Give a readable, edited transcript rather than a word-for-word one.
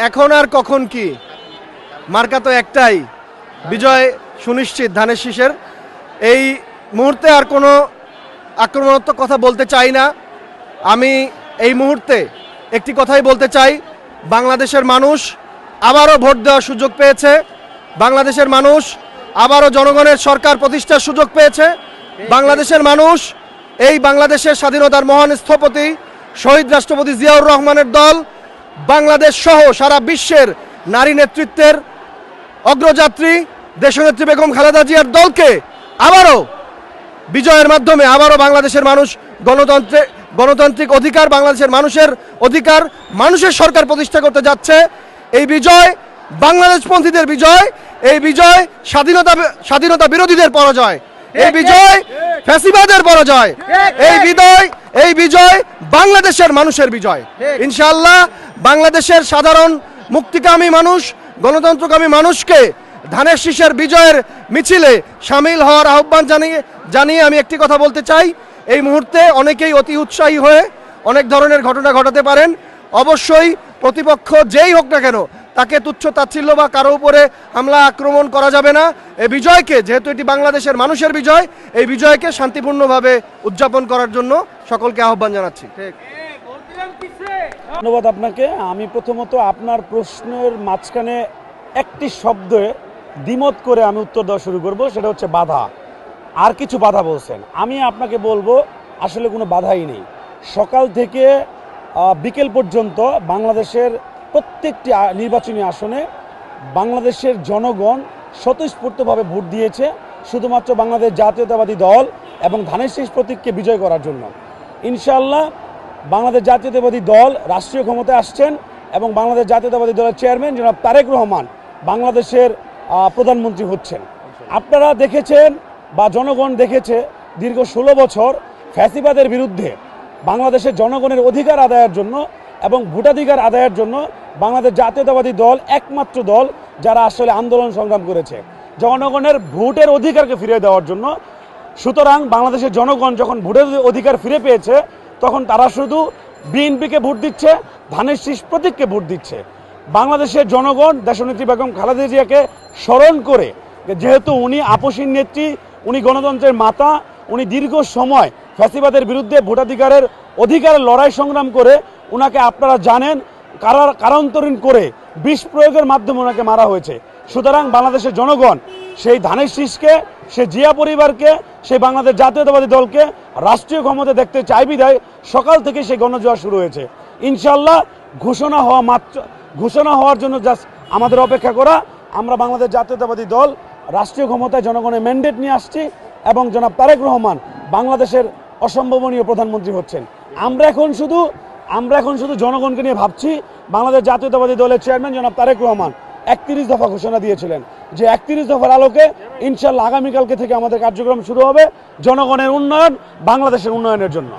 এখন আর কখন কি, মার্কা তো একটাই, বিজয় সুনিশ্চিত ধানের শীষের। এই মুহূর্তে আর কোনো আক্রমণাত্মক কথা বলতে চাই না। আমি এই মুহূর্তে একটি কথাই বলতে চাই, বাংলাদেশের মানুষ আবারও ভোট দেওয়ার সুযোগ পেয়েছে, বাংলাদেশের মানুষ আবারও জনগণের সরকার প্রতিষ্ঠার সুযোগ পেয়েছে। বাংলাদেশের মানুষ এই বাংলাদেশের স্বাধীনতার মহান স্থপতি শহীদ রাষ্ট্রপতি জিয়াউর রহমানের দল, বাংলাদেশ সহ সারা বিশ্বের নারী নেতৃত্বের অগ্রযাত্রী দেশনেত্রী বেগম খালেদা জিয়ার দলকে আবারও বিজয়ের মাধ্যমে আবারও বাংলাদেশের মানুষ গণতান্ত্রিক অধিকার, বাংলাদেশের মানুষের অধিকার, মানুষের সরকার প্রতিষ্ঠা করতে যাচ্ছে। এই বিজয় বাংলাদেশপন্থীদের বিজয়, এই বিজয় স্বাধীনতা বিরোধীদের পরাজয়, এই বিজয় ফ্যাসিবাদের পরাজয়, এই বিজয় বাংলাদেশের মানুষের বিজয়। ইনশাআল্লাহ বাংলাদেশের সাধারণ মুক্তিকামী মানুষ, গণতন্ত্রকামী মানুষকে ধানের শীষের বিজয়ের মিছিলে সামিল হওয়ার আহ্বান জানিয়ে আমি একটি কথা বলতে চাই। এই মুহূর্তে অনেকেই অতি উৎসাহী হয়ে অনেক ধরনের ঘটনা ঘটাতে পারেন। অবশ্যই প্রতিপক্ষ যেই হোক না কেন তাকে তুচ্ছ তাচ্ছিল্য বা কারো উপরে হামলা আক্রমণ করা যাবে না। এই বিজয়কে, যেহেতু এটি বাংলাদেশের মানুষের বিজয়, এই বিজয়কে শান্তিপূর্ণভাবে উদযাপন করার জন্য সকলকে আহ্বান জানাচ্ছি। ধন্যবাদ আপনাকে। আমি প্রথমত আপনার প্রশ্নের মাঝখানে একটি শব্দে দ্বিমত করে আমি উত্তর দেওয়া শুরু করব, সেটা হচ্ছে বাধা। আর কিছু বাধা বলছেন, আমি আপনাকে বলবো আসলে কোনো বাধাই নেই। সকাল থেকে বিকেল পর্যন্ত বাংলাদেশের প্রত্যেকটি নির্বাচনী আসনে বাংলাদেশের জনগণ স্বতঃস্ফূর্তভাবে ভোট দিয়েছে শুধুমাত্র বাংলাদেশ জাতীয়তাবাদী দল এবং ধানের শীষ প্রতীককে বিজয় করার জন্য। ইনশাআল্লাহ বাংলাদেশ জাতীয়তাবাদী দল রাষ্ট্রীয় ক্ষমতায় আসছেন এবং বাংলাদেশ জাতীয়তাবাদী দলের চেয়ারম্যান জনাব তারেক রহমান বাংলাদেশের প্রধানমন্ত্রী হচ্ছেন। আপনারা দেখেছেন বা জনগণ দেখেছে দীর্ঘ 16 বছর ফ্যাসিবাদের বিরুদ্ধে বাংলাদেশের জনগণের অধিকার আদায়ের জন্য এবং ভোটাধিকার আদায়ের জন্য বাংলাদেশ জাতীয়তাবাদী দল একমাত্র দল যারা আসলে আন্দোলন সংগ্রাম করেছে জনগণের ভোটের অধিকারকে ফিরিয়ে দেওয়ার জন্য। সুতরাং বাংলাদেশের জনগণ যখন ভোটের অধিকার ফিরে পেয়েছে তখন তারা শুধু বিএনপিকে ভোট দিচ্ছে, ধানের শীষ প্রতীককে ভোট দিচ্ছে। বাংলাদেশের জনগণ দেশনেত্রী বেগম খালেদা জিয়াকে স্মরণ করে, যেহেতু উনি আপসীন নেত্রী, উনি গণতন্ত্রের মাতা, উনি দীর্ঘ সময় ফ্যাসিবাদের বিরুদ্ধে ভোটাধিকারের অধিকারের লড়াই সংগ্রাম করে উনাকে আপনারা জানেন কারান্তরীণ করে বিষ প্রয়োগের মাধ্যমে ওনাকে মারা হয়েছে। সুতরাং বাংলাদেশের জনগণ সেই ধানের শীষকে, সেই জিয়া পরিবারকে, সেই বাংলাদেশ জাতীয়তাবাদী দলকে রাষ্ট্রীয় ক্ষমতা দেখতে চাই বিধায় সকাল থেকে সেই গণজোয়ার শুরু হয়েছে। ইনশাআল্লাহ ঘোষণা হওয়ার জন্য জাস্ট আমাদের অপেক্ষা করা। আমরা বাংলাদেশ জাতীয়তাবাদী দল রাষ্ট্রীয় ক্ষমতায় জনগণের ম্যান্ডেট নিয়ে আসছি এবং জনাব তারেক রহমান বাংলাদেশের অসম্ভাবনীয় প্রধানমন্ত্রী হচ্ছেন। আমরা এখন শুধু জনগণকে নিয়ে ভাবছি। বাংলাদেশ জাতীয়তাবাদী দলের চেয়ারম্যান জনাব তারেক রহমান 31 দফা ঘোষণা দিয়েছিলেন যে 31 দফার আলোকে ইনশাআল্লাহ আগামীকালকে থেকে আমাদের কার্যক্রম শুরু হবে জনগণের উন্নয়ন, বাংলাদেশের উন্নয়নের জন্য।